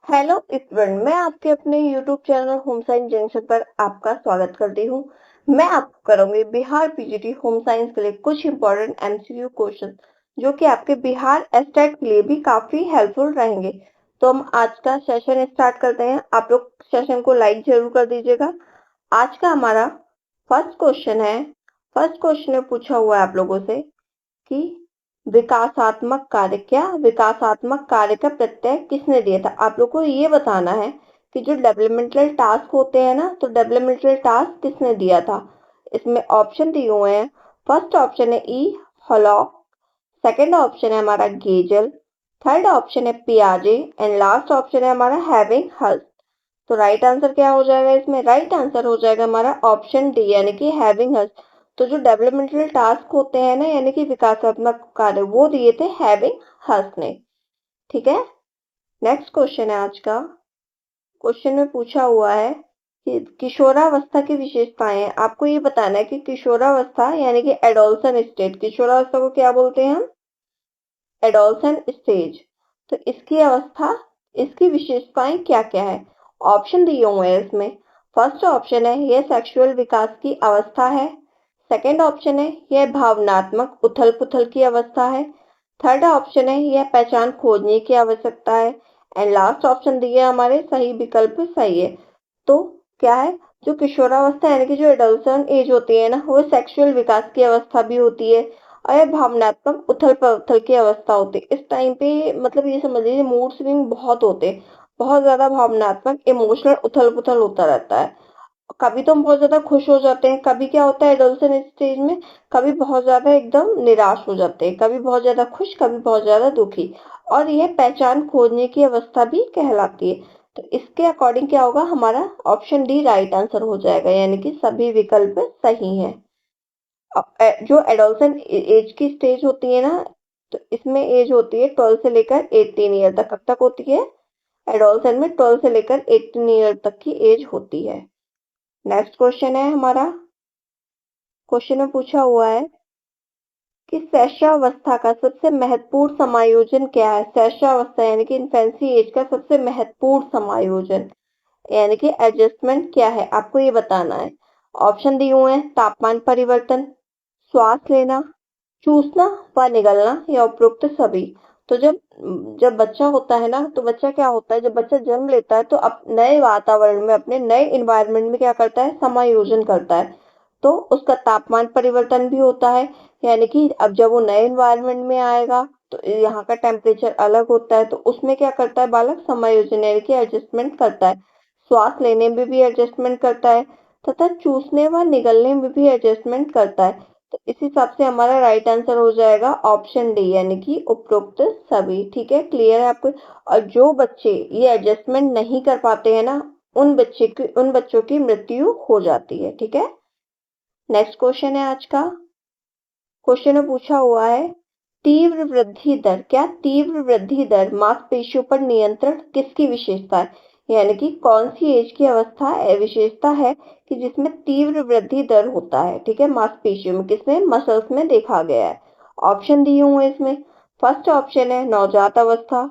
Hello student, मैं आपके अपने YouTube channel home science junction पर आपका स्वागत करती हूँ। मैं आपको करूंगी बिहार पीजीटी होम साइंस के लिए कुछ इंपॉर्टेंट एमसीक्यू क्वेश्चन जो कि आपके बिहार एस्टेट के लिए भी काफी हेल्पफुल रहेंगे। तो हम आज का सेशन स्टार्ट करते हैं। आप लोग सेशन को लाइक जरूर कर दीजिएगा। आज का हमारा फर्स्ट क्वेश्चन है। फर्स्ट क्वेश्चन में पूछा हुआ है आप लोगों से कि विकासात्मक कार्य का प्रत्यय किसने दिया था। आप लोग को ये बताना है कि जो डेवलपमेंटल टास्क होते हैं ना, तो डेवलपमेंटल टास्क किसने दिया था। इसमें ऑप्शन दिए हुए हैं। फर्स्ट ऑप्शन है ई हॉलॉक, सेकंड ऑप्शन है हमारा गेजल, थर्ड ऑप्शन है पियाजे एंड लास्ट ऑप्शन है हमारा हैविंग हल्स। तो राइट आंसर क्या हो जाएगा इसमें? राइट आंसर हो जाएगा हमारा ऑप्शन डी यानी कि हैविंग हर्स। तो जो डेवलपमेंटल टास्क होते हैं ना यानी कि विकासात्मक कार्य, वो दिए थे हैविंग हर्स ने। ठीक है। नेक्स्ट क्वेश्चन है आज का। क्वेश्चन में पूछा हुआ है कि किशोरावस्था की विशेषताएं हैं। आपको ये बताना है कि किशोरावस्था यानी कि एडोलसन स्टेज, किशोरावस्था को क्या बोलते हैं हम? एडोलसन स्टेज। तो इसकी अवस्था, इसकी विशेषताएं क्या क्या है? ऑप्शन दिए हुए हैं इसमें। फर्स्ट ऑप्शन है यह सेक्सुअल विकास की अवस्था है। सेकंड ऑप्शन है यह भावनात्मक उथल पुथल की अवस्था है। थर्ड ऑप्शन है यह पहचान खोजने की आवश्यकता है। एंड लास्ट ऑप्शन दिए हमारे सही विकल्प सही है। तो क्या है, जो किशोरावस्था यानी कि जो एडल्सन एज होती है ना, वो सेक्सुअल विकास की अवस्था भी होती है और यह भावनात्मक उथल पुथल की अवस्था होती है। इस टाइम पे मतलब ये समझ लीजिए मूड स्विंग बहुत होते हैं, बहुत ज्यादा भावनात्मक इमोशनल उथल पुथल होता रहता है। कभी तो हम बहुत ज्यादा खुश हो जाते हैं, कभी क्या होता है एडोलसेंस स्टेज में, कभी बहुत ज्यादा एकदम निराश हो जाते हैं, कभी बहुत ज्यादा खुश, कभी बहुत ज्यादा दुखी। और यह पहचान खोजने की अवस्था भी कहलाती है। तो इसके अकॉर्डिंग क्या होगा, हमारा ऑप्शन डी राइट आंसर हो जाएगा यानी कि सभी विकल्प सही है। जो एडोलसेंट एज की स्टेज होती है ना, तो इसमें एज होती है 12 से लेकर 18 ईयर तक। कब तक होती है? एडोलसेंट में 12 से लेकर 18 ईयर तक की एज होती है। नेक्स्ट क्वेश्चन है हमारा। क्वेश्चन में पूछा हुआ है कि शैशवावस्था का सबसे महत्वपूर्ण समायोजन क्या है। शैशवावस्था यानी कि इन्फेंसी एज का सबसे महत्वपूर्ण समायोजन यानी कि एडजस्टमेंट क्या है, आपको ये बताना है। ऑप्शन दिए हुए हैं। तापमान परिवर्तन, श्वास लेना, चूसना व निगलना या उपरोक्त सभी। तो जब जब बच्चा होता है ना, तो बच्चा क्या होता है, जब बच्चा जन्म लेता है तो अब नए वातावरण में, अपने नए इन्वायरमेंट में क्या करता है, समायोजन करता है। तो उसका तापमान परिवर्तन भी होता है यानी कि अब जब वो नए इन्वायरमेंट में आएगा तो यहाँ का टेम्परेचर अलग होता है, तो उसमें क्या करता है बालक, समायोजन यानी कि एडजस्टमेंट करता है। श्वास लेने में भी एडजस्टमेंट करता है तथा चूसने व निगलने में भी एडजस्टमेंट करता है। तो इस हिसाब से हमारा राइट आंसर हो जाएगा ऑप्शन डी यानी कि उपरोक्त सभी। ठीक है, क्लियर है आपको? और जो बच्चे ये एडजस्टमेंट नहीं कर पाते हैं ना, उन बच्चों की मृत्यु हो जाती है। ठीक है। नेक्स्ट क्वेश्चन है आज का। क्वेश्चन में पूछा हुआ है तीव्र वृद्धि दर, क्या तीव्र वृद्धि दर मांसपेशियों पर नियंत्रण किसकी विशेषता है? यानी कि कौन सी एज की अवस्था विशेषता है कि जिसमें तीव्र वृद्धि दर होता है। ठीक है, मांसपेशियों में, किसमें? मसल्स में देखा गया है। ऑप्शन दिए हुए हैं इसमें। फर्स्ट ऑप्शन है नवजात अवस्था,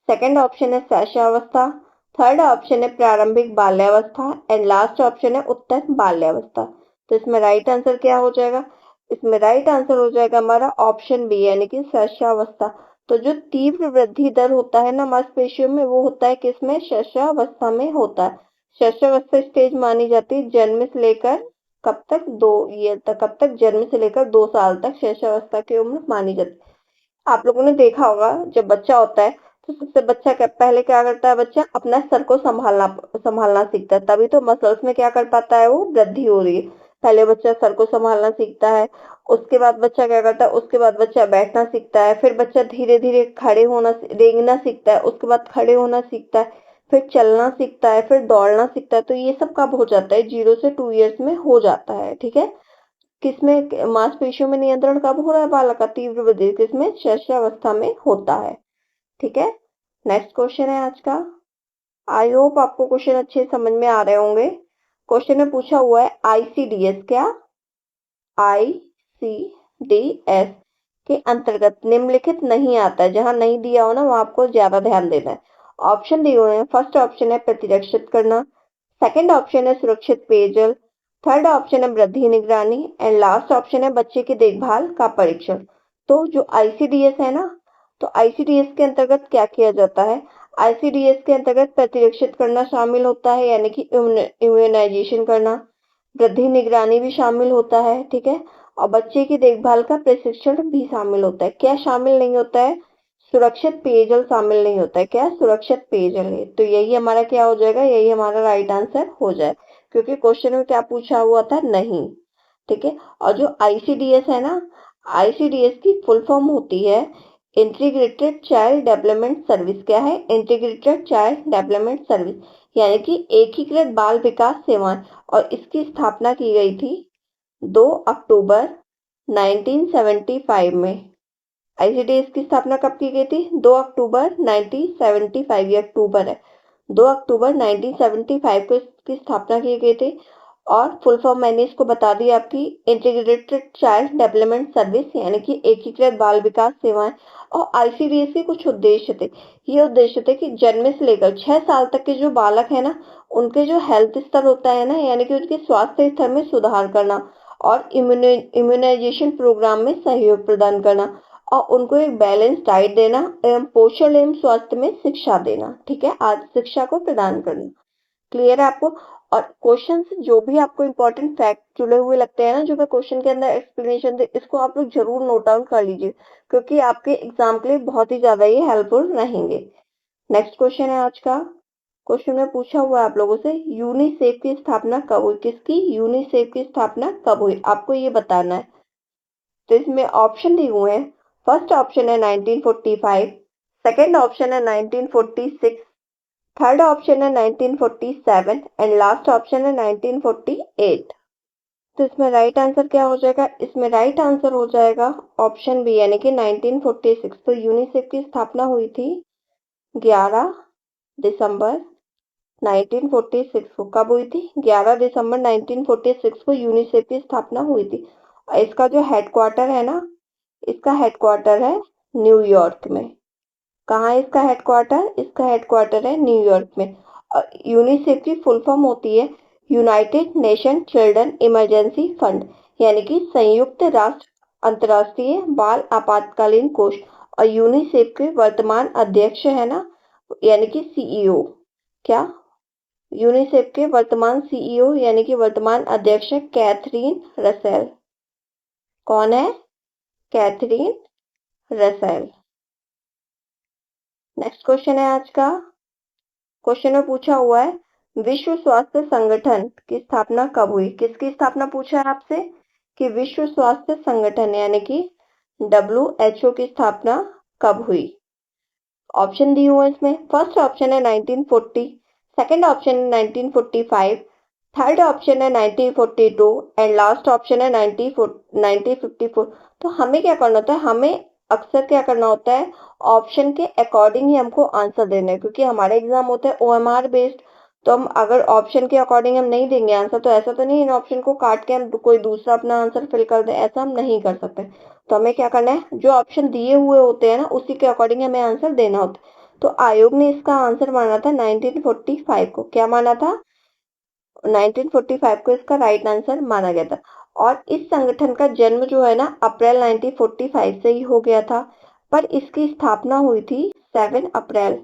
सेकंड ऑप्शन है शैशवावस्था, थर्ड ऑप्शन है प्रारंभिक बाल्यावस्था एंड लास्ट ऑप्शन है उत्तर बाल्यावस्था। तो इसमें राइट आंसर क्या हो जाएगा? इसमें राइट आंसर हो जाएगा हमारा ऑप्शन बी यानी कि शैशवावस्था। तो जो तीव्र वृद्धि दर होता है ना मांसपेशियों में, वो होता है किसमें? शैशवावस्था में होता है। शैशवावस्था स्टेज मानी जाती है जन्म से लेकर कब तक? 2 ईयर तक। कब तक? जन्म से लेकर 2 साल तक शैशवावस्था की उम्र मानी जाती है। आप लोगों ने देखा होगा जब बच्चा होता है तो सबसे बच्चा क्या पहले क्या करता है, बच्चा अपना सर को संभालना संभालना सीखता है, तभी तो मसल्स में क्या कर पाता है, वो वृद्धि हो रही है। पहले बच्चा सर को संभालना सीखता है, उसके बाद बच्चा क्या करता है, उसके बाद बच्चा बैठना सीखता है, फिर बच्चा धीरे धीरे खड़े होना, रेंगना सीखता है, उसके बाद खड़े होना सीखता है, फिर चलना सीखता है, फिर दौड़ना सीखता है। तो ये सब कब हो जाता है? 0 से 2 ईयर्स में हो जाता है। ठीक है। किसमें मांसपेशियों में नियंत्रण कब हो रहा है बालक का? तीव्र वृद्धि किसमें? शैशवावस्था में होता है। ठीक है। नेक्स्ट क्वेश्चन है आज का। आई होप आपको क्वेश्चन अच्छे समझ में आ रहे होंगे। क्वेश्चन में पूछा हुआ है आईसीडीएस, क्या? आईसीडीएस के अंतर्गत निम्नलिखित नहीं आता है। जहां नहीं दिया हो ना, वहां आपको ज्यादा ध्यान देना है। ऑप्शन दिए हुए हैं। फर्स्ट ऑप्शन है प्रतिरक्षित करना, सेकंड ऑप्शन है सुरक्षित पेयजल, थर्ड ऑप्शन है वृद्धि निगरानी एंड लास्ट ऑप्शन है बच्चे की देखभाल का परीक्षण। तो जो आईसीडीएस है ना, तो आईसीडीएस के अंतर्गत क्या किया जाता है? आईसीडीएस के अंतर्गत प्रतिरक्षित करना शामिल होता है, यानी कि इम्यूनाइजेशन करना, वृद्धि निगरानी भी शामिल होता है, ठीक है, और बच्चे की देखभाल का प्रशिक्षण भी शामिल होता है। क्या शामिल नहीं होता है? सुरक्षित पेयजल शामिल नहीं होता है। क्या? सुरक्षित पेयजल है। तो यही हमारा क्या हो जाएगा? यही हमारा राइट आंसर हो जाए, क्योंकि क्वेश्चन में क्या पूछा हुआ था? नहीं, ठीक है। और जो आईसीडीएस है ना, आईसीडीएस की फुल फॉर्म होती है इंटीग्रेटेड चाइल्ड डेवलपमेंट सर्विस। क्या है? इंटीग्रेटेड चाइल्ड डेवलपमेंट सर्विस, यानी कि एकीकृत बाल विकास सेवाएं। और इसकी स्थापना की गई थी 2 अक्टूबर 1975 में। आईसीडीएस की स्थापना कब की गई थी? 2 अक्टूबर 1975, ये अक्टूबर है, 2 अक्टूबर 1975 को इसकी स्थापना की गई थी। और फुल फॉर्म मैंने इसको बता दी आपकी, इंटीग्रेटेड चाइल्ड डेवलपमेंट सर्विस, यानी कि एकीकृत बाल विकास सेवाएं। और आईसीडीएस के कुछ उद्देश्य थे। ये उद्देश्य थे कि जन्म से लेकर 6 साल तक के जो बालक है ना, उनके जो हेल्थ स्तर होता है ना, यानी कि उनके स्वास्थ्य स्तर में सुधार करना, और इम्यूनाइजेशन प्रोग्राम में सहयोग प्रदान करना, और उनको एक बैलेंस डाइट देना एवं पोषण एवं स्वास्थ्य में शिक्षा देना, ठीक है, आज शिक्षा को प्रदान करना। क्लियर है आपको? और क्वेश्चन जो भी आपको इंपॉर्टेंट फैक्ट जुड़े हुए लगते हैं ना, जो मैं क्वेश्चन के अंदर एक्सप्लेनेशन दे, इसको आप लोग जरूर नोट डाउन कर लीजिए, क्योंकि आपके एग्जाम के लिए बहुत ही ज्यादा ये हेल्पफुल रहेंगे। नेक्स्ट क्वेश्चन है आज का। क्वेश्चन में पूछा हुआ है आप लोगों से, यूनिसेफ की स्थापना कब हुई? किसकी? यूनिसेफ की स्थापना कब हुई, आपको ये बताना है। तो इसमें ऑप्शन दिए हुए हैं। फर्स्ट ऑप्शन है 1945, सेकंड ऑप्शन है 1946, थर्ड ऑप्शन है 1947 एंड लास्ट ऑप्शन है 1948। तो इसमें राइट आंसर क्या हो जाएगा? इसमें राइट आंसर हो जाएगा ऑप्शन बी, यानी कि 1946। तो यूनिसेफ की स्थापना हुई थी 11 दिसंबर 1946 को। कब हुई थी? 11 दिसंबर 1946 को यूनिसेफ की स्थापना हुई थी। और इसका जो हेडक्वार्टर है ना, इसका हेडक्वार्टर है न्यूयॉर्क में। कहाँ है इसका हेडक्वार्टर? इसका हेडक्वार्टर है न्यूयॉर्क में। और यूनिसेफ की फुल फॉर्म होती है United nation children emergency fund, यानी कि संयुक्त राष्ट्र अंतर्राष्ट्रीय बाल आपातकालीन कोष। और यूनिसेफ के वर्तमान अध्यक्ष है ना, यानी कि सीईओ। क्या? यूनिसेफ के वर्तमान सीईओ यानी कि वर्तमान अध्यक्ष है कैथरीन रसेल। कौन है? Catherine Russell. नेक्स्ट क्वेश्चन है आज का। क्वेश्चन में पूछा हुआ है, विश्व स्वास्थ्य संगठन की स्थापना कब हुई? किसकी स्थापना पूछा है आपसे? कि विश्व स्वास्थ्य संगठन यानी कि WHO की स्थापना कब हुई? ऑप्शन दिए हुए इसमें। फर्स्ट ऑप्शन है 1940, सेकंड ऑप्शन है 1945, थर्ड ऑप्शन है 1942 एंड लास्ट ऑप्शन है 1954। तो हमें क्या करना होता है? हमें अक्सर क्या करना होता है? ऑप्शन के अकॉर्डिंग ही हमको आंसर देना है, क्योंकि हमारे एग्जाम होते हैं ओएमआर बेस्ड। तो हम अगर ऑप्शन के अकॉर्डिंग हम नहीं देंगे आंसर, तो ऐसा तो नहीं इन ऑप्शन को काट के हम कोई दूसरा अपना आंसर फिल कर दे, ऐसा हम नहीं कर सकते। तो हमें क्या करना है? जो ऑप्शन दिए हुए होते हैं ना, उसी के अकॉर्डिंग हमें आंसर देना होता है। तो आयोग ने इसका आंसर माना था 1945 को। क्या माना था? 1945 को इसका राइट आंसर माना गया था। और इस संगठन का जन्म जो है ना, अप्रैल 1945 से ही हो गया था, पर इसकी स्थापना हुई थी 7 अप्रैल।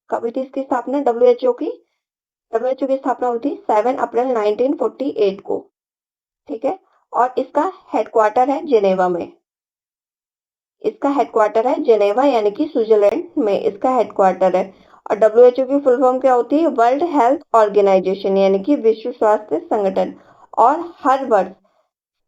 कब हुई थी इसकी स्थापना? डब्ल्यूएचओ की स्थापना हुई थी 7 अप्रैल 1948 को, ठीक है। और इसका हेडक्वार्टर है जिनेवा में। इसका हेडक्वार्टर है जिनेवा, यानी कि स्विट्जरलैंड में इसका हेडक्वार्टर है। और डब्ल्यूएचओ की फुल फॉर्म क्या होती है? वर्ल्ड हेल्थ ऑर्गेनाइजेशन, यानी कि विश्व स्वास्थ्य संगठन। और हर वर्ष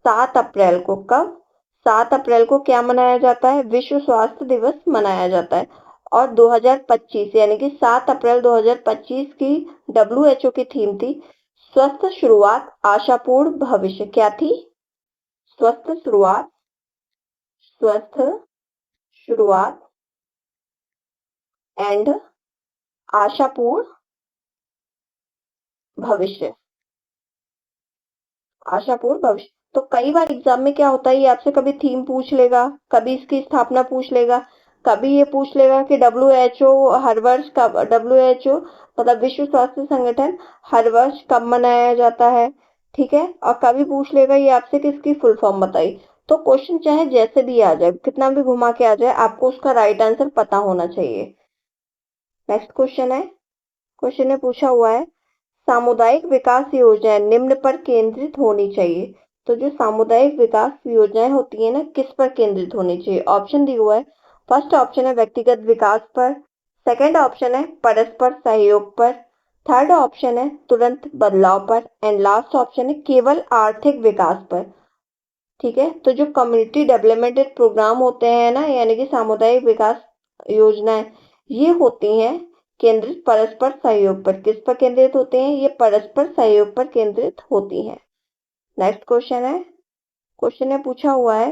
7 अप्रैल को, कब? 7 अप्रैल को क्या मनाया जाता है? विश्व स्वास्थ्य दिवस मनाया जाता है। और 2025 यानी कि 7 अप्रैल 2025 की डब्ल्यूएचओ की थीम थी स्वस्थ शुरुआत आशापूर्ण भविष्य। क्या थी? स्वस्थ शुरुआत, स्वस्थ शुरुआत एंड आशापूर्ण भविष्य, आशापूर्ण भविष्य। तो कई बार एग्जाम में क्या होता है, ये आपसे कभी थीम पूछ लेगा, कभी इसकी स्थापना पूछ लेगा, कभी ये पूछ लेगा कि WHO हर वर्ष कब, WHO मतलब विश्व स्वास्थ्य संगठन हर वर्ष कब मनाया जाता है, ठीक है। और कभी पूछ लेगा ये आपसे कि इसकी फुल फॉर्म बताइए। तो क्वेश्चन चाहे जैसे भी आ जाए, कितना भी घुमा के आ जाए, आपको उसका राइट आंसर पता होना चाहिए। नेक्स्ट क्वेश्चन है, क्वेश्चन में पूछा हुआ है सामुदायिक विकास योजनाएं निम्न पर केंद्रित होनी चाहिए। तो जो सामुदायिक विकास योजनाएं होती है ना, किस पर केंद्रित होनी चाहिए? ऑप्शन दिया हुआ है। फर्स्ट ऑप्शन है व्यक्तिगत विकास पर, सेकंड ऑप्शन है परस्पर सहयोग पर, थर्ड ऑप्शन है तुरंत बदलाव पर, एंड लास्ट ऑप्शन है केवल आर्थिक विकास पर। ठीक है, तो जो कम्युनिटी डेवलपमेंट प्रोग्राम होते हैं ना, यानी कि सामुदायिक विकास योजनाएं, ये होती हैं केंद्रित परस्पर सहयोग पर। किस पर केंद्रित होते हैं? ये परस्पर सहयोग पर केंद्रित होती हैं। नेक्स्ट क्वेश्चन है, क्वेश्चन में पूछा हुआ है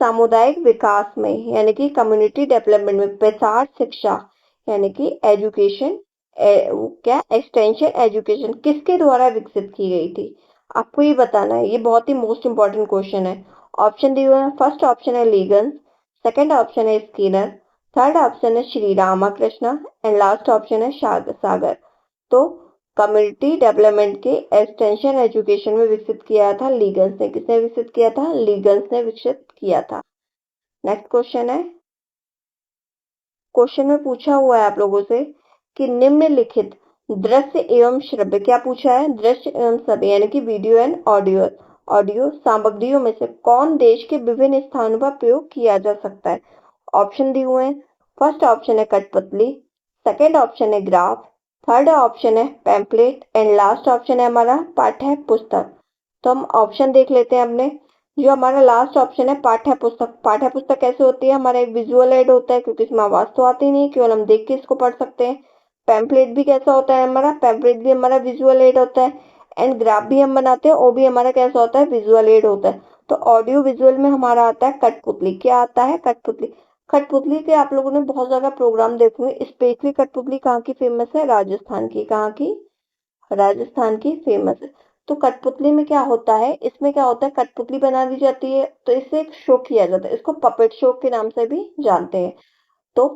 सामुदायिक विकास में यानी कि कम्युनिटी डेवलपमेंट में प्रसार शिक्षा यानी कि एजुकेशन, क्या एक्सटेंशन एजुकेशन किसके द्वारा विकसित की गई थी? आपको ये बताना है, ये बहुत ही मोस्ट इंपॉर्टेंट क्वेश्चन है। ऑप्शन दिए हुए हैं। फर्स्ट ऑप्शन है लीगन्स, सेकंड ऑप्शन है स्किनर, थर्ड ऑप्शन है Shri Ramakrishna, and last option है सागर। तो कम्युनिटी डेवलपमेंट के एक्सटेंशन एजुकेशन में विकसित किया था लीगन्स ने। किसने विकसित किया था? लीगन्स ने विकसित किया था। नेक्स्ट क्वेश्चन है, क्वेश्चन में पूछा हुआ है आप लोगों से कि निम्नलिखित दृश्य एवं श्रव्य, क्या पूछा है? दृश्य एवं श्रव्य यानी कि वीडियो एंड ऑडियो सामग्रियों में से कौन देश के विभिन्न स्थानों पर प्रयोग किया जा सकता है? ऑप्शन दिए हुए हैं। फर्स्ट ऑप्शन है कठपुतली, सेकंड ऑप्शन है ग्राफ, थर्ड ऑप्शन है पैम्पलेट, एंड लास्ट ऑप्शन है हमारा पाठ्य पुस्तक। तो हम ऑप्शन देख लेते हैं अपने। जो हमारा लास्ट ऑप्शन है पाठ्य पुस्तक। पाठ्य पुस्तक कैसे होती है? हमारा एक विजुअल एड होता है, क्योंकि इसमें आवाज तो आती नहीं, केवल हम देख के इसको पढ़ सकते हैं। पैम्पलेट भी कैसा होता है हमारा? पैम्पलेट भी हमारा विजुअल एड होता है। एंड ग्राफ भी हम बनाते हैं, वो भी हमारा कैसा होता है? विजुअल एड होता है। तो ऑडियो विजुअल में हमारा आता है कठपुतली। क्या आता है? कठपुतली। कठपुतली के आप लोगों ने बहुत ज्यादा प्रोग्राम देखे होंगे। स्पेशली कठपुतली कहाँ की फेमस है? राजस्थान की। कहाँ की? राजस्थान की फेमस है। तो कठपुतली में क्या होता है? इसमें क्या होता है? कठपुतली बना दी जाती है, तो इससे एक शो किया जाता है। इसको पपेट शो के नाम से भी जानते हैं। तो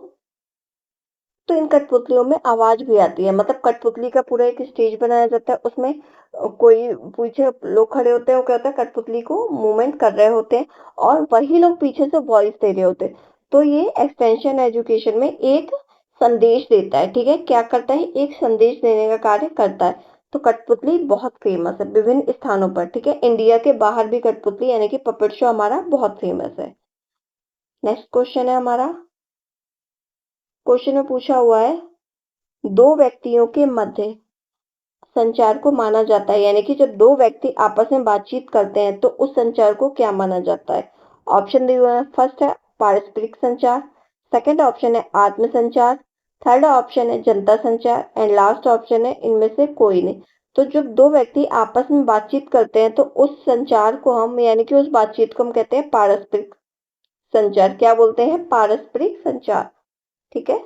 इन कठपुतलियों में आवाज भी आती है। मतलब कठपुतली का पूरा एक स्टेज बनाया जाता है, उसमें कोई पीछे लोग खड़े होते हैं, वो क्या होता है? कठपुतली को मूवमेंट कर रहे होते हैं, और वही लोग पीछे से वॉइस दे रहे होते हैं। तो ये एक्सटेंशन एजुकेशन में एक संदेश देता है। ठीक है, क्या करता है? एक संदेश देने का कार्य करता है। तो कठपुतली बहुत फेमस है विभिन्न स्थानों पर। ठीक है, इंडिया के बाहर भी कठपुतली यानी कि पपेट शो हमारा बहुत फेमस है। नेक्स्ट क्वेश्चन है हमारा, क्वेश्चन में पूछा हुआ है दो व्यक्तियों के मध्य संचार को माना जाता है, यानी कि जब दो व्यक्ति आपस में बातचीत करते हैं तो उस संचार को क्या माना जाता है? ऑप्शन दिए हुए हैं। फर्स्ट है पारस्परिक संचार, सेकंड ऑप्शन है आत्म संचार, थर्ड ऑप्शन है जनता संचार, एंड लास्ट ऑप्शन है इनमें से कोई नहीं। तो जब दो व्यक्ति आपस में बातचीत करते हैं तो उस संचार को हम, यानी कि उस बातचीत को हम कहते हैं पारस्परिक संचार। क्या बोलते हैं? पारस्परिक संचार। ठीक है,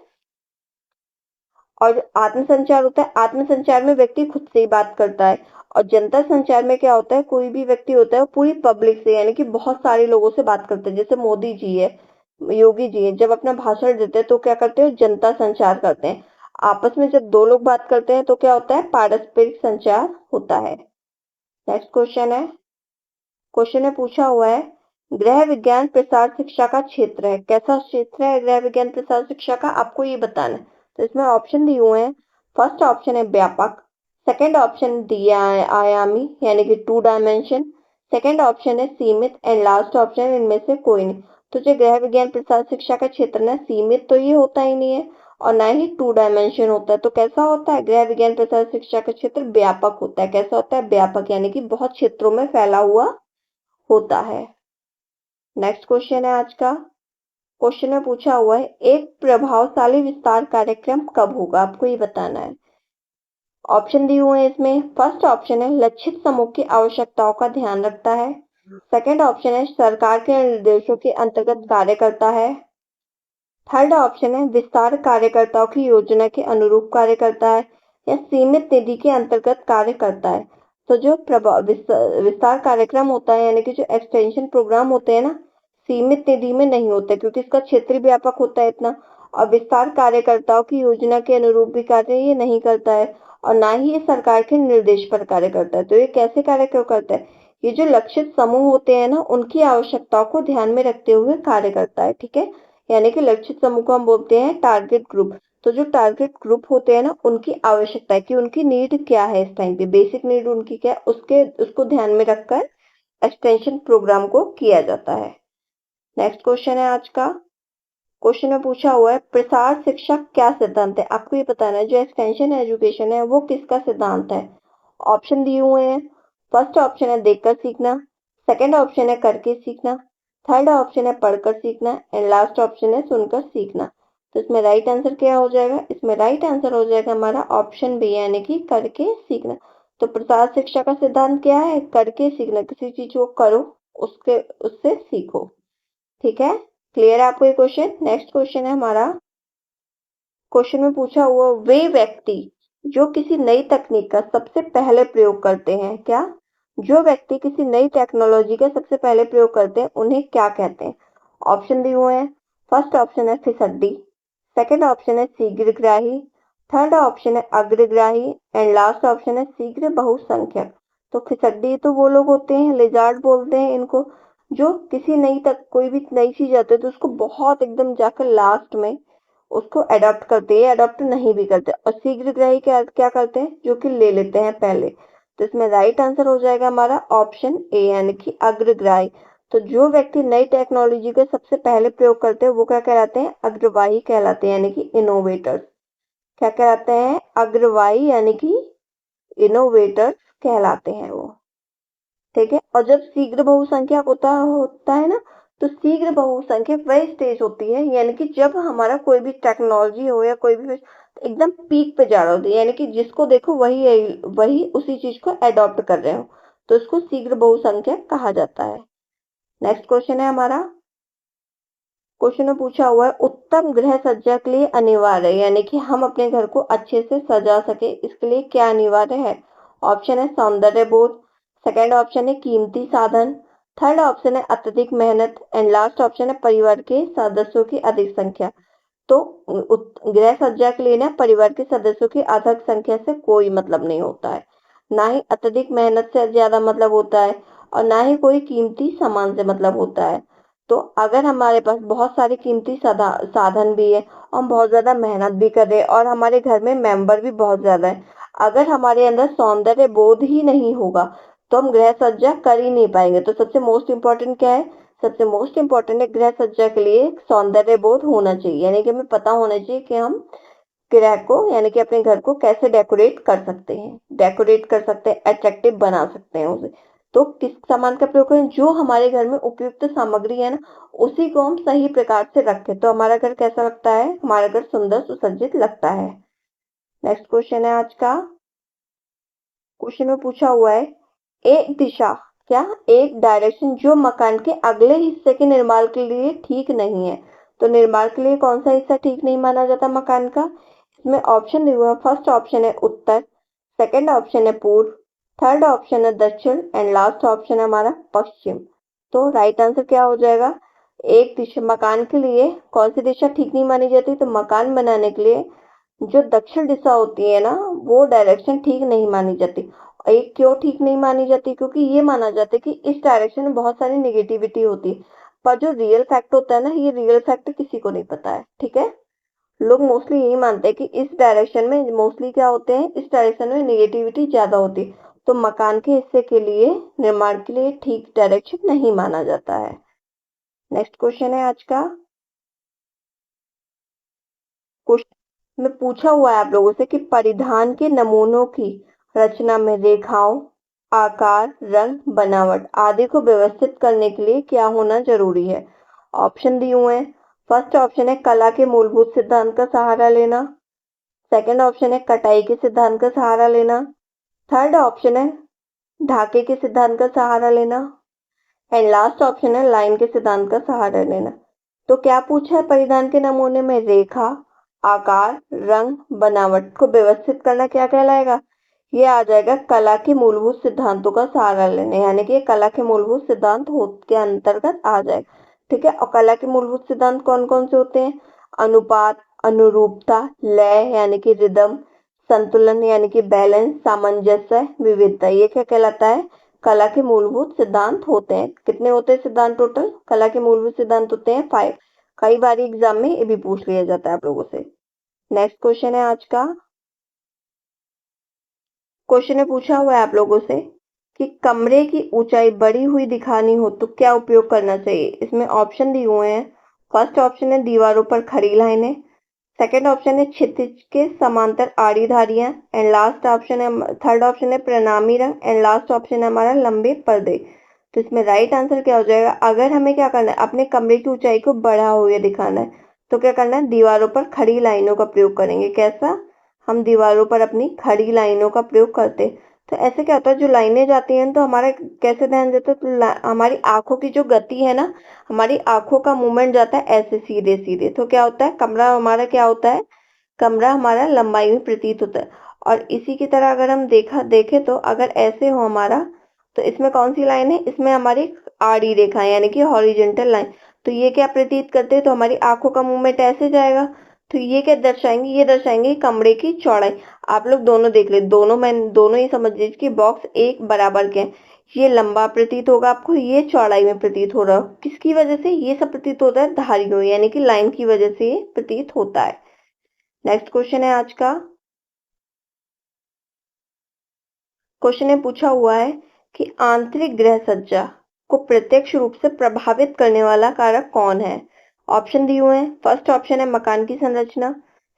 और आत्म संचार होता है, आत्म संचार में व्यक्ति खुद से ही बात करता है। और जनता संचार में क्या होता है? कोई भी व्यक्ति होता है वो पूरी पब्लिक से यानी कि बहुत सारे लोगों से बात करते हैं। जैसे मोदी जी है, योगी जी है, जब अपना भाषण देते हैं तो क्या करते हैं? जनता संचार करते हैं। आपस में जब दो लोग बात करते हैं तो क्या होता है? पारस्परिक संचार होता है। नेक्स्ट क्वेश्चन है, क्वेश्चन में पूछा हुआ है गृह विज्ञान प्रसार शिक्षा का क्षेत्र है। कैसा क्षेत्र है गृह विज्ञान प्रसार शिक्षा का? आपको ये बताना है। तो इसमें ऑप्शन दिए हुए हैं। फर्स्ट ऑप्शन है व्यापक, सेकंड ऑप्शन आयामी यानी कि 2 डायमेंशन, सेकंड ऑप्शन है सीमित, एंड लास्ट ऑप्शन इनमें से कोई नहीं। तो जो गृह विज्ञान प्रसार शिक्षा का क्षेत्र ना, सीमित तो ये होता ही नहीं है और ना ही 2 डायमेंशन होता है। तो कैसा होता है? गृह विज्ञान प्रसार शिक्षा का क्षेत्र व्यापक होता है। कैसा होता है? व्यापक, यानी कि बहुत क्षेत्रों में फैला हुआ होता है। नेक्स्ट क्वेश्चन है आज का, क्वेश्चन में पूछा हुआ है एक प्रभावशाली विस्तार कार्यक्रम कब होगा? आपको ये बताना है। ऑप्शन दिए हुए हैं इसमें। फर्स्ट ऑप्शन है लक्षित समूह की आवश्यकताओं का ध्यान रखता है, सेकंड ऑप्शन है सरकार के निर्देशों के अंतर्गत कार्य करता है, थर्ड ऑप्शन है विस्तार कार्यकर्ताओं की योजना के अनुरूप कार्य करता है, या सीमित निधि के अंतर्गत कार्य करता है। तो जो विस्तार कार्यक्रम होता है यानी कि जो एक्सटेंशन प्रोग्राम होते हैं ना, सीमित निधि में नहीं होता क्योंकि इसका क्षेत्र व्यापक होता है इतना, और विस्तार कार्यकर्ताओं की योजना के अनुरूप भी कार्य ये नहीं करता है, और ना ही ये सरकार के निर्देश पर कार्य करता है। तो ये कैसे कार्य क्यों करता है? ये जो लक्षित समूह होते हैं ना, उनकी आवश्यकताओं को ध्यान में रखते हुए कार्य करता है। ठीक है, यानी कि लक्षित समूह को हम बोलते हैं टारगेट ग्रुप। तो जो टारगेट ग्रुप होते हैं ना, उनकी आवश्यकता है कि उनकी नीड क्या है, इस टाइम पे बेसिक नीड उनकी क्या है, उसको ध्यान में रखकर एक्सटेंशन प्रोग्राम को किया जाता है। नेक्स्ट क्वेश्चन है आज का। क्वेश्चन में पूछा हुआ है प्रसार शिक्षा क्या सिद्धांत है? आपको ये बताना है जो एक्सटेंशन एजुकेशन है वो किसका सिद्धांत है। ऑप्शन दिए हुए हैं। फर्स्ट ऑप्शन है देखकर सीखना, सेकंड ऑप्शन है करके सीखना, थर्ड ऑप्शन है पढ़कर सीखना, एंड लास्ट ऑप्शन है सुनकर सीखना। तो इसमें राइट आंसर क्या हो जाएगा? इसमें राइट आंसर हो जाएगा हमारा ऑप्शन बी, यानी कि करके सीखना। तो प्रसार शिक्षा का सिद्धांत क्या है? करके सीखना, किसी चीज को करो, उससे सीखो। ठीक है, क्लियर है आपको ये क्वेश्चन? नेक्स्ट क्वेश्चन है हमारा। क्वेश्चन में पूछा हुआ वे व्यक्ति जो किसी नई तकनीक का सबसे पहले प्रयोग करते हैं, क्या? जो व्यक्ति किसी नई टेक्नोलॉजी का सबसे पहले प्रयोग करते हैं उन्हें क्या कहते हैं? ऑप्शन दिए हुए हैं। फर्स्ट ऑप्शन है फिसड्डी, सेकंड ऑप्शन है शीघ्रग्राही, थर्ड ऑप्शन है अग्रग्राही, एंड लास्ट ऑप्शन है शीघ्र बहुसंख्यक। तो फिसड्डी तो वो लोग होते हैं, लिजार्ड बोलते हैं इनको, जो किसी नई तक कोई भी नई चीज आती है तो उसको बहुत एकदम जाकर लास्ट में उसको अडॉप्ट करते हैं, अडॉप्ट नहीं भी करते। और शीघ्रग्राही क्या करते हैं? जो कि ले लेते हैं पहले। तो इसमें राइट आंसर हो जाएगा हमारा ऑप्शन ए, यानी कि अग्रग्राही। तो जो व्यक्ति नई टेक्नोलॉजी का सबसे पहले प्रयोग करते हैं वो क्या कहलाते हैं? अग्रवाही कहलाते हैं, यानी कि इनोवेटर्स। क्या कहलाते हैं? अग्रवाही, यानी कि इनोवेटर्स कहलाते हैं वो। ठीक है, और जब शीघ्र बहुसंख्यक होता है ना, तो शीघ्र बहुसंख्यक वही स्टेज होती है, यानी कि जब हमारा कोई भी टेक्नोलॉजी हो या कोई भी एकदम पीक पे जा रहा होता है, यानी कि जिसको देखो वही वही उसी चीज को अडॉप्ट कर रहे हो, तो इसको शीघ्र बहुसंख्यक कहा जाता है। नेक्स्ट क्वेश्चन है हमारा। क्वेश्चन में पूछा हुआ है उत्तम गृह सज्जा के लिए अनिवार्य, यानी कि हम अपने घर को अच्छे से सजा सके इसके लिए क्या अनिवार्य है? ऑप्शन है सौंदर्य बोध, सेकंड ऑप्शन है कीमती साधन, थर्ड ऑप्शन है अत्यधिक मेहनत, एंड लास्ट ऑप्शन है परिवार के सदस्यों की अधिक संख्या। तो गृह सज्जा के लिए ना परिवार के सदस्यों की अधिक संख्या से कोई मतलब नहीं होता है, ना ही अत्यधिक मेहनत से ज्यादा मतलब होता है, और ना ही कोई कीमती सामान से मतलब होता है। तो अगर हमारे पास बहुत सारे कीमती साधन भी है, हम बहुत ज्यादा मेहनत भी कर रहे हैं और हमारे घर में मेंबर भी बहुत ज्यादा है, अगर हमारे अंदर सौंदर्य बोध ही नहीं होगा तो हम गृह सज्जा कर ही नहीं पाएंगे। तो सबसे मोस्ट इम्पोर्टेंट क्या है? सबसे मोस्ट इम्पोर्टेंट है गृह सज्जा के लिए सौंदर्य बोध होना चाहिए, यानी कि हमें पता होना चाहिए कि हम गृह को, यानी कि अपने घर को कैसे डेकोरेट कर सकते हैं, अट्रैक्टिव बना सकते हैं उसे। तो किस सामान का प्रयोग करें? जो हमारे घर में उपयुक्त सामग्री है ना, उसी को हम सही प्रकार से रखें तो हमारा घर कैसा लगता है? हमारा घर सुंदर सुसज्जित लगता है। नेक्स्ट क्वेश्चन है आज का। क्वेश्चन में पूछा हुआ है एक दिशा, क्या? एक डायरेक्शन जो मकान के अगले हिस्से के निर्माण के लिए ठीक नहीं है। तो निर्माण के लिए कौन सा हिस्सा ठीक नहीं माना जाता मकान का? इसमें ऑप्शन दिए हुए हैं। फर्स्ट ऑप्शन है उत्तर, सेकंड ऑप्शन है पूर्व, थर्ड ऑप्शन है दक्षिण, एंड लास्ट ऑप्शन है हमारा पश्चिम। तो राइट आंसर क्या हो जाएगा? एक दिशा, मकान के लिए कौन सी दिशा ठीक नहीं मानी जाती? तो मकान बनाने के लिए जो दक्षिण दिशा होती है ना, वो डायरेक्शन ठीक नहीं मानी जाती। एक क्यों ठीक नहीं मानी जाती? क्योंकि ये माना जाता है कि इस डायरेक्शन में बहुत सारी नेगेटिविटी होती है, पर जो रियल फैक्ट होता है ना, ये रियल फैक्ट किसी को नहीं पता है। ठीक है, लोग मोस्टली यही मानते हैं कि इस डायरेक्शन में मोस्टली क्या होते हैं, इस डायरेक्शन में नेगेटिविटी ज्यादा होती है, तो मकान के हिस्से के लिए, निर्माण के लिए ठीक डायरेक्शन नहीं माना जाता है। नेक्स्ट क्वेश्चन है आज का। क्वेश्चन में पूछा हुआ है आप लोगों से कि परिधान के नमूनों की रचना में रेखाओं, आकार, रंग, बनावट आदि को व्यवस्थित करने के लिए क्या होना जरूरी है। ऑप्शन दिए हुए हैं। फर्स्ट ऑप्शन है कला के मूलभूत सिद्धांत का सहारा लेना, सेकंड ऑप्शन है कटाई के सिद्धांत का सहारा लेना, थर्ड ऑप्शन है ढाके के सिद्धांत का सहारा लेना, एंड लास्ट ऑप्शन है लाइन के सिद्धांत का सहारा लेना। तो क्या पूछा है? परिधान के नमूने में रेखा, आकार, रंग, बनावट को व्यवस्थित करना क्या कहलाएगा? ये आ जाएगा कला के मूलभूत सिद्धांतों का सहारा लेने, यानी कि कला के मूलभूत सिद्धांत के अंतर्गत आ जाएगा। ठीक है। और कला के मूलभूत सिद्धांत कौन कौन से होते हैं? अनुपात, अनुरूपता, लय यानी कि रिदम, संतुलन यानी कि बैलेंस, सामंजस्य, विविधता। ये क्या कहलाता है? कला के मूलभूत सिद्धांत होते हैं। कितने होते हैं सिद्धांत टोटल? कला के मूलभूत सिद्धांत होते हैं 5। कई बार एग्जाम में ये भी पूछ लिया जाता है आप लोगों से। नेक्स्ट क्वेश्चन है आज का। क्वेश्चन ने पूछा हुआ है आप लोगों से कि कमरे की ऊंचाई बढ़ी हुई दिखानी हो तो क्या उपयोग करना चाहिए? इसमें ऑप्शन दिए हुए हैं। फर्स्ट ऑप्शन है दीवारों पर खड़ी लाइनें, सेकंड ऑप्शन है क्षितिज के समांतर आड़ी धारियां, एंड लास्ट ऑप्शन है, थर्ड ऑप्शन है परिणामी रंग, एंड लास्ट ऑप्शन है हमारा लंबे पर्दे। तो इसमें राइट आंसर क्या हो जाएगा? अगर हमें क्या करना है, अपने कमरे की ऊंचाई को बढ़ा हुआ दिखाना है तो क्या करना है? दीवारों पर खड़ी लाइनों का प्रयोग करेंगे। कैसा? हम दीवारों पर अपनी खड़ी लाइनों का प्रयोग करते हैं। तो ऐसे क्या होता है, जो लाइनें जाती हैं तो हमारा कैसे ध्यान देता है? तो हमारी आंखों की जो गति है ना, हमारी आंखों का मूवमेंट जाता है ऐसे सीधे सीधे। तो क्या होता है? कमरा हमारा क्या होता है? कमरा हमारा लंबाई में प्रतीत होता है। और इसी की तरह अगर हम देखें तो अगर ऐसे हो हमारा, तो इसमें कौन सी लाइन है? इसमें हमारी आड़ी रेखा यानी कि हॉरिजेंटल लाइन। तो ये क्या प्रतीत करते हैं? तो हमारी आंखों का मूवमेंट ऐसे जाएगा। तो ये क्या दर्शाएंगे? ये दर्शाएंगे कमरे की चौड़ाई। आप लोग दोनों देख ले, दोनों ही समझ लीजिए कि बॉक्स एक बराबर के हैं। ये लंबा प्रतीत होगा आपको, ये चौड़ाई में प्रतीत हो रहा हो। किसकी वजह से ये सब प्रतीत होता है? धारियों यानी कि लाइन की वजह से ये प्रतीत होता है। नेक्स्ट क्वेश्चन है आज का। क्वेश्चन ने पूछा हुआ है कि आंतरिक गृह सज्जा को प्रत्यक्ष रूप से प्रभावित करने वाला कारक कौन है? ऑप्शन दिए हुए हैं। फर्स्ट ऑप्शन है मकान की संरचना,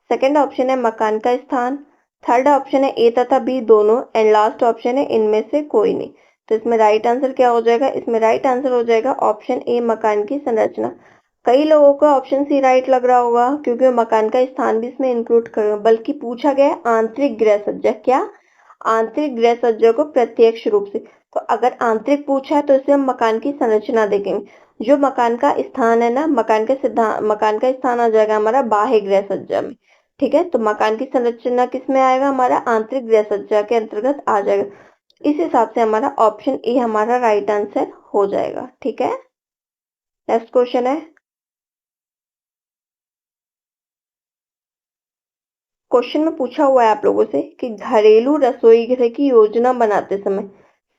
सेकंड ऑप्शन है मकान का स्थान, थर्ड ऑप्शन है ए तथा बी दोनों, एंड लास्ट ऑप्शन है इनमें से कोई नहीं। तो इसमें राइट आंसर क्या हो जाएगा? इसमें राइट आंसर हो जाएगा ऑप्शन ए मकान की संरचना। कई लोगों को ऑप्शन सी राइट लग रहा होगा क्योंकि वो मकान का स्थान भी इसमें इंक्लूड कर, बल्कि पूछा गया है आंतरिक गृह सज्जा। क्या? आंतरिक गृह सज्जा को प्रत्यक्ष रूप से। तो अगर आंतरिक पूछा है तो इसमें हम मकान की संरचना देखेंगे। जो मकान का स्थान है ना, मकान का स्थान आ जाएगा हमारा बाह्य गृह सज्जा में। ठीक है, तो मकान की संरचना किस में आएगा? हमारा आंतरिक गृह सज्जा के अंतर्गत आ जाएगा। इस हिसाब से हमारा ऑप्शन ए हमारा राइट आंसर हो जाएगा। ठीक है। नेक्स्ट क्वेश्चन है। क्वेश्चन में पूछा हुआ है आप लोगों से कि घरेलू रसोई घर की योजना बनाते समय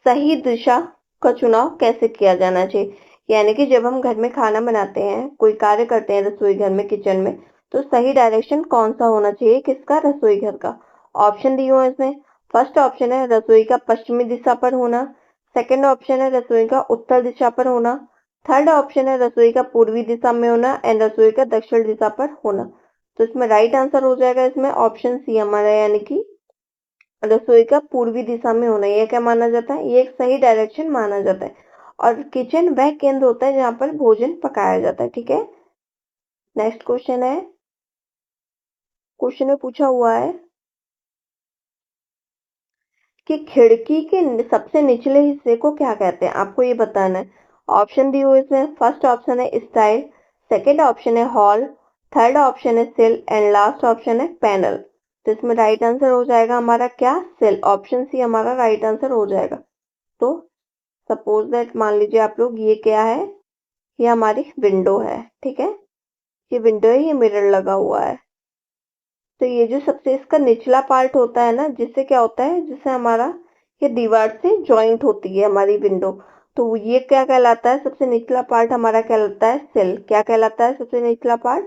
सही दिशा का चुनाव कैसे किया जाना चाहिए? यानी कि जब हम घर में खाना बनाते हैं, कोई कार्य करते हैं रसोई घर में, किचन में, तो सही डायरेक्शन कौन सा होना चाहिए? किसका? रसोई घर का। ऑप्शन दिए हुए हैं इसमें। फर्स्ट ऑप्शन है रसोई का पश्चिमी दिशा पर होना, सेकंड ऑप्शन है रसोई का उत्तर दिशा पर होना, थर्ड ऑप्शन है रसोई का पूर्वी दिशा में होना, एंड रसोई का दक्षिण दिशा पर होना। तो इसमें राइट आंसर हो जाएगा इसमें ऑप्शन सी हमारा, यानी कि रसोई का पूर्वी दिशा में होना। यह क्या माना जाता है? ये एक सही डायरेक्शन माना जाता है। और किचन वह केंद्र होता है जहां पर भोजन पकाया जाता है। ठीक है। नेक्स्ट क्वेश्चन है। क्वेश्चन में पूछा हुआ है कि खिड़की के सबसे निचले हिस्से को क्या कहते हैं? आपको ये बताना है। ऑप्शन दिए हुए इसमें। फर्स्ट ऑप्शन है स्टाइल, सेकंड ऑप्शन है हॉल, थर्ड ऑप्शन है सिल, एंड लास्ट ऑप्शन है पैनल। तो इसमें राइट आंसर हो जाएगा हमारा क्या? सिल। ऑप्शन सी हमारा राइट आंसर हो जाएगा। तो सपोज दैट मान लीजिए आप लोग, ये क्या है? ये हमारी विंडो है। ठीक है, ये विंडो है, ये मिरर लगा हुआ है। तो ये जो सबसे इसका निचला पार्ट होता है ना, जिससे क्या होता है, जिससे हमारा ये दीवार से जॉइंट होती है हमारी विंडो, तो ये क्या कहलाता है? सबसे निचला पार्ट हमारा कहलाता है सिल। क्या कहलाता है? सबसे निचला पार्ट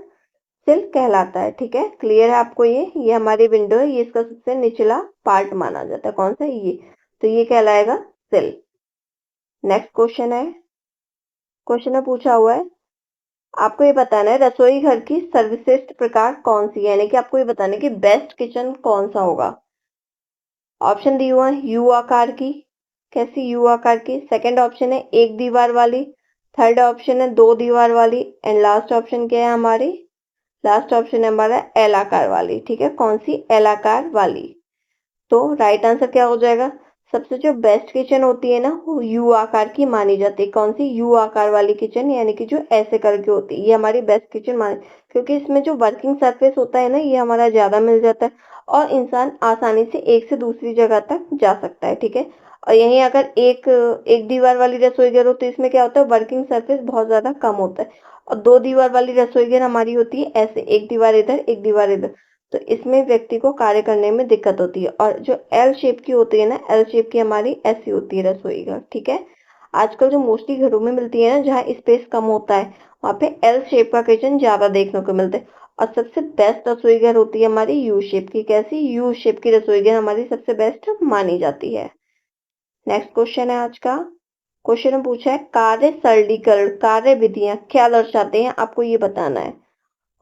सिल कहलाता है। ठीक है, क्लियर है आपको? ये हमारी विंडो है, ये इसका सबसे निचला पार्ट माना जाता है। कौन सा? ये। तो ये कहलाएगा सिल। नेक्स्ट क्वेश्चन है। क्वेश्चन में पूछा हुआ है, आपको ये बताना है रसोई घर की सर्वश्रेष्ठ प्रकार कौन सी है, यानी कि आपको ये बताना है कि बेस्ट किचन कौन सा होगा। ऑप्शन दिए हुए हैं यू आकार की। कैसी? यू आकार की। सेकंड ऑप्शन है एक दीवार वाली, थर्ड ऑप्शन है दो दीवार वाली, एंड लास्ट ऑप्शन क्या है हमारी? लास्ट ऑप्शन है हमारा एल आकार वाली। ठीक है, कौन सी? एल आकार वाली। तो राइट आंसर क्या हो जाएगा? सबसे जो बेस्ट किचन होती है ना, वो यू आकार की मानी जाती है। कौन सी? यू आकार वाली किचन, यानी कि जो ऐसे करके होती है, ये हमारी बेस्ट किचन मानी, क्योंकि इसमें जो वर्किंग सरफेस होता है ना, ये हमारा ज्यादा मिल जाता है और इंसान आसानी से एक से दूसरी जगह तक जा सकता है। ठीक है, और यहीं अगर एक एक दीवार वाली रसोई घर हो तो इसमें क्या होता है, वर्किंग सरफेस बहुत ज्यादा कम होता है। और दो दीवार वाली रसोई घर हमारी होती है ऐसे, एक दीवार इधर एक दीवार इधर, तो इसमें व्यक्ति को कार्य करने में दिक्कत होती है। और जो एल शेप की होती है ना, एल शेप की हमारी ऐसी होती है रसोई घर, ठीक है। आजकल जो मोस्टली घरों में मिलती है ना, जहाँ स्पेस कम होता है, वहाँ पे एल शेप का किचन ज्यादा देखने को मिलता है। और सबसे बेस्ट रसोई घर होती है हमारी यू शेप की। कैसी? यू शेप की रसोई घर हमारी सबसे बेस्ट मानी जाती है। नेक्स्ट क्वेश्चन है आज का। क्वेश्चन में पूछा है कार्य सरलीकरण, कार्य विधियां क्या दर्शाते हैं, आपको ये बताना है।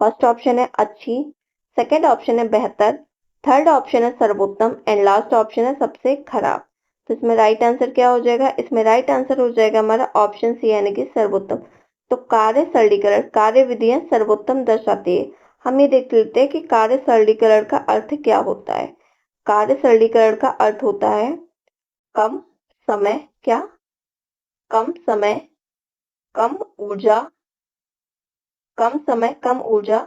फर्स्ट ऑप्शन है अच्छी, सेकंड ऑप्शन है बेहतर, थर्ड ऑप्शन है सर्वोत्तम एंड लास्ट ऑप्शन है सबसे खराब। तो इसमें राइट आंसर क्या हो जाएगा? इसमें राइट आंसर हो जाएगा हमारा ऑप्शन सी यानी कि सर्वोत्तम। तो कार्य सरलीकरण, कार्य विधियां सर्वोत्तम दर्शाती है। हम ये देख लेते हैं कि कार्य सरलीकरण का अर्थ क्या होता है। कार्य सरलीकरण का अर्थ होता है कम समय, क्या? कम समय, कम ऊर्जा, कम समय कम ऊर्जा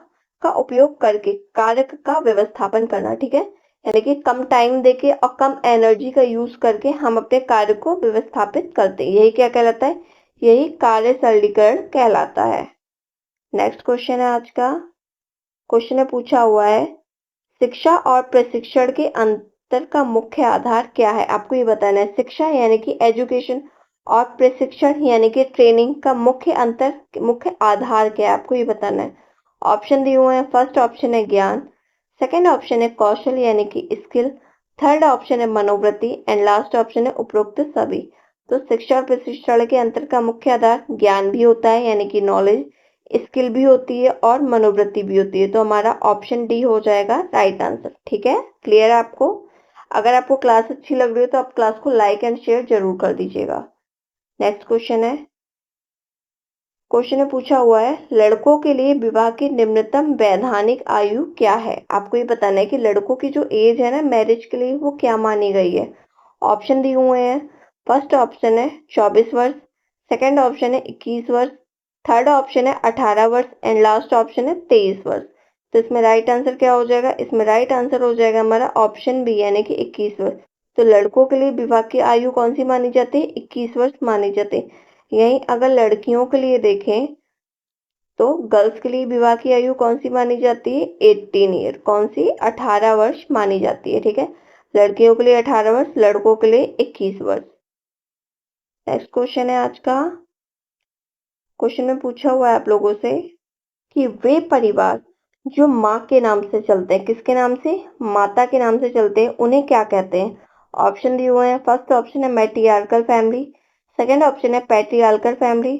का उपयोग करके कार्य का व्यवस्थापन करना, ठीक है। यानी कि कम टाइम देके और कम एनर्जी का यूज करके हम अपने कार्य को व्यवस्थापित करते हैं, यही क्या कहलाता है? यही कार्य सरलीकरण कहलाता है। नेक्स्ट क्वेश्चन है आज का। क्वेश्चन में पूछा हुआ है शिक्षा और प्रशिक्षण के अंतर का मुख्य आधार क्या है, आपको ये बताना है। शिक्षा यानी कि एजुकेशन और प्रशिक्षण यानी कि ट्रेनिंग का मुख्य अंतर, मुख्य आधार क्या है, आपको ये बताना है। ऑप्शन दिए हुए हैं। फर्स्ट ऑप्शन है ज्ञान, सेकंड ऑप्शन है कौशल यानी कि स्किल, थर्ड ऑप्शन है मनोवृत्ति एंड लास्ट ऑप्शन है उपरोक्त सभी। तो शिक्षा और प्रशिक्षण के अंतर का मुख्य आधार ज्ञान भी होता है यानी कि नॉलेज, स्किल भी होती है और मनोवृत्ति भी होती है। तो हमारा ऑप्शन डी हो जाएगा राइट आंसर, ठीक है। क्लियर है आपको? अगर आपको क्लास अच्छी लग रही हो तो आप क्लास को लाइक एंड शेयर जरूर कर दीजिएगा। नेक्स्ट क्वेश्चन है। क्वेश्चन में पूछा हुआ है लड़कों के लिए विवाह की निम्नतम वैधानिक आयु क्या है, आपको ये बताना है कि लड़कों की जो एज है ना मैरिज के लिए वो क्या मानी गई है। ऑप्शन दिए हुए हैं। फर्स्ट ऑप्शन है 24 वर्ष, सेकंड ऑप्शन है 21 वर्ष, थर्ड ऑप्शन है 18 वर्ष एंड लास्ट ऑप्शन है 23 वर्ष। तो इसमें राइट आंसर क्या हो जाएगा? इसमें राइट आंसर हो जाएगा हमारा ऑप्शन बी यानी कि 21 वर्ष। तो लड़कों के लिए विवाह की आयु कौन सी मानी जाती है? 21 वर्ष मानी जाती है। यहीं अगर लड़कियों के लिए देखें तो गर्ल्स के लिए विवाह की आयु कौन सी मानी जाती है? 18 ईयर, कौन सी? 18 वर्ष मानी जाती है, ठीक है। लड़कियों के लिए 18 वर्ष, लड़कों के लिए 21 वर्ष। नेक्स्ट क्वेश्चन है आज का। क्वेश्चन में पूछा हुआ है आप लोगों से कि वे परिवार जो माँ के नाम से चलते हैं, किसके नाम से? माता के नाम से चलते हैं, उन्हें क्या कहते हैं। ऑप्शन दिए हुए हैं। फर्स्ट ऑप्शन है मैट्रियार्कल फैमिली, सेकंड ऑप्शन है patriarchal family,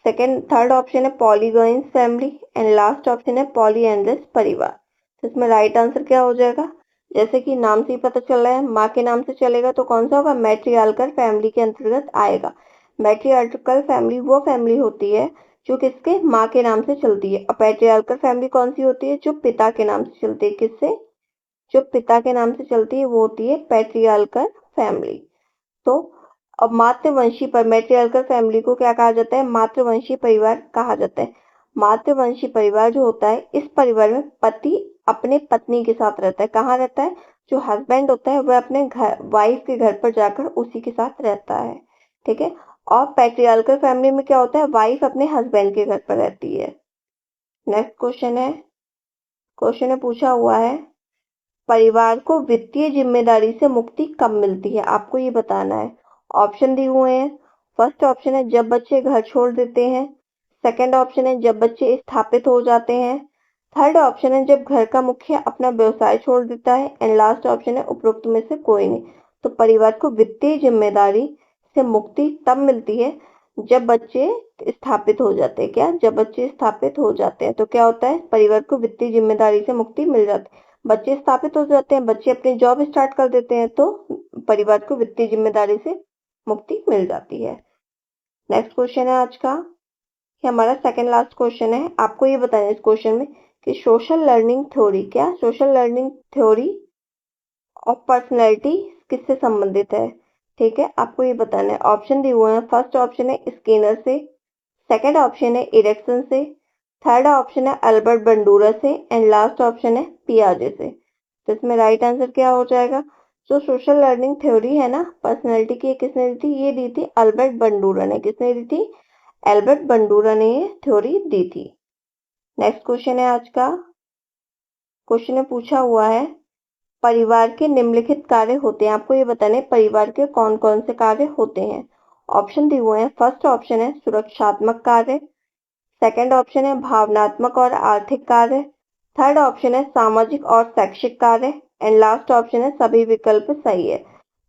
second third option है पॉलीगॉइंस फैमिली एंड लास्ट ऑप्शन है पॉलीएंड्रस परिवार। तो इसमें राइट आंसर क्या हो जाएगा? जैसे कि नाम से ही पता चल रहा है माँ के नाम से चलेगा तो कौन सा होगा? मैट्रियार्कल फैमिली के अंतर्गत आएगा। मैट्रियार्कल फैमिली वो फैमिली होती है जो किसके? माँ के नाम से चलती है। और पैट्रियार्कल फैमिली कौन सी होती है? जो पिता के नाम से चलती है। किससे? जो पिता के नाम से चलती है वो होती है पैट्रियार्कल फैमिली। तो अब मातृवंशी पर मैट्रियार्कल फैमिली को क्या कहा जाता है? मातृवंशी परिवार कहा जाता है। मातृवंशी परिवार जो होता है, इस परिवार में पति अपने पत्नी के साथ रहता है। कहाँ रहता है? जो हस्बैंड होता है वह अपने घर, वाइफ के घर पर जाकर उसी के साथ रहता है, ठीक है। और पैट्रियार्कल फैमिली में क्या होता है? वाइफ अपने हस्बैंड के घर पर रहती है। नेक्स्ट क्वेश्चन है। क्वेश्चन में पूछा हुआ है परिवार को वित्तीय जिम्मेदारी से मुक्ति कब मिलती है, आपको ये बताना है। ऑप्शन दिए हुए हैं। फर्स्ट ऑप्शन है जब बच्चे घर छोड़ देते हैं, सेकंड ऑप्शन है जब बच्चे स्थापित हो जाते हैं, थर्ड ऑप्शन है जब घर का मुखिया अपना व्यवसाय छोड़ देता है एंड लास्ट ऑप्शन है उपरोक्त में से कोई नहीं। तो परिवार को वित्तीय जिम्मेदारी से मुक्ति तब मिलती है जब बच्चे स्थापित हो जाते हैं। क्या? जब बच्चे स्थापित हो जाते हैं तो क्या होता है? परिवार को वित्तीय जिम्मेदारी से मुक्ति मिल जाती है। बच्चे स्थापित हो जाते हैं, बच्चे अपनी जॉब स्टार्ट कर देते हैं तो परिवार को वित्तीय जिम्मेदारी से मुक्ति मिल जाती है। नेक्स्ट क्वेश्चन है आज का। ये हमारा सेकंड लास्ट क्वेश्चन है। आपको ये बताना है इस क्वेश्चन में कि सोशल लर्निंग थ्योरी, क्या? सोशल लर्निंग थ्योरी और पर्सनैलिटी किससे संबंधित है, ठीक है। आपको ये बताना है। ऑप्शन दिए हुए हैं। फर्स्ट ऑप्शन है स्किनर से, सेकंड ऑप्शन है इरेक्सन से, थर्ड ऑप्शन है अल्बर्ट बंडूरा से एंड लास्ट ऑप्शन है पियाजे से। तो इसमें राइट आंसर क्या हो जाएगा? जो सोशल लर्निंग थ्योरी है ना पर्सनैलिटी की, किसने दी थी? ये दी थी अल्बर्ट बंडूरा ने। किसने दी थी? एल्बर्ट बंडूरा ने ये थ्योरी दी थी। नेक्स्ट क्वेश्चन है आज का। क्वेश्चन में पूछा हुआ है परिवार के निम्नलिखित कार्य होते हैं। आपको ये बताना है परिवार के कौन कौन से कार्य होते हैं। ऑप्शन दिए हुए हैं। फर्स्ट ऑप्शन है सुरक्षात्मक कार्य, सेकंड ऑप्शन है भावनात्मक और आर्थिक कार्य, थर्ड ऑप्शन है सामाजिक और शैक्षिक कार्य एंड लास्ट ऑप्शन है सभी विकल्प सही है।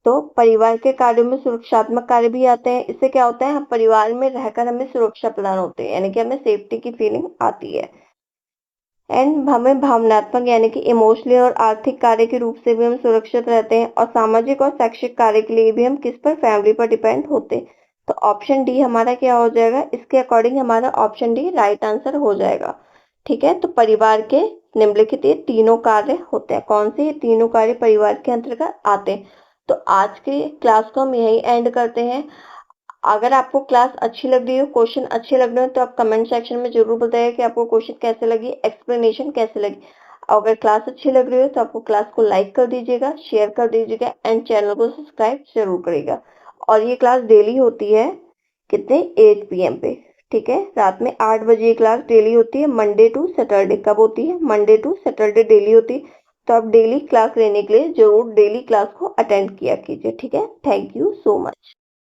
तो परिवार के कार्यों में सुरक्षात्मक कार्य भी आते हैं। इससे क्या होता है, हम परिवार में रहकर हमें सुरक्षा प्रदान होती है, यानी कि हमें सेफ्टी की फीलिंग आती है। एंड हमें भावनात्मक यानी कि इमोशनली और आर्थिक कार्य के रूप से भी हम सुरक्षित रहते हैं, और सामाजिक और शैक्षिक कार्य के लिए भी हम किस पर? फैमिली पर डिपेंड होते हैं। तो ऑप्शन डी हमारा क्या हो जाएगा? इसके अकॉर्डिंग हमारा ऑप्शन डी राइट आंसर हो जाएगा। ठीक है, तो परिवार के निम्नलिखित ये तीनों कार्य होते हैं। कौन से? ये तीनों कार्य परिवार के अंतर्गत आते हैं। तो आज के क्लास को हम यही एंड करते हैं। अगर आपको क्लास अच्छी लग रही हो, क्वेश्चन अच्छे लग रहे हो, तो आप कमेंट सेक्शन में जरूर बताइए कि आपको क्वेश्चन कैसे लगी, एक्सप्लेनेशन कैसे लगी। अगर क्लास अच्छी लग रही हो तो आपको क्लास को लाइक कर दीजिएगा, शेयर कर दीजिएगा एंड चैनल को सब्सक्राइब जरूर करिएगा। और ये क्लास डेली होती है कितने? 8 PM पे। ठीक है, रात में 8 बजे ये क्लास डेली होती है, मंडे टू सैटरडे। कब होती है? मंडे टू सैटरडे डेली होती है। तो आप डेली क्लास लेने के लिए जरूर डेली क्लास को अटेंड किया कीजिए। ठीक है, थैंक यू सो मच।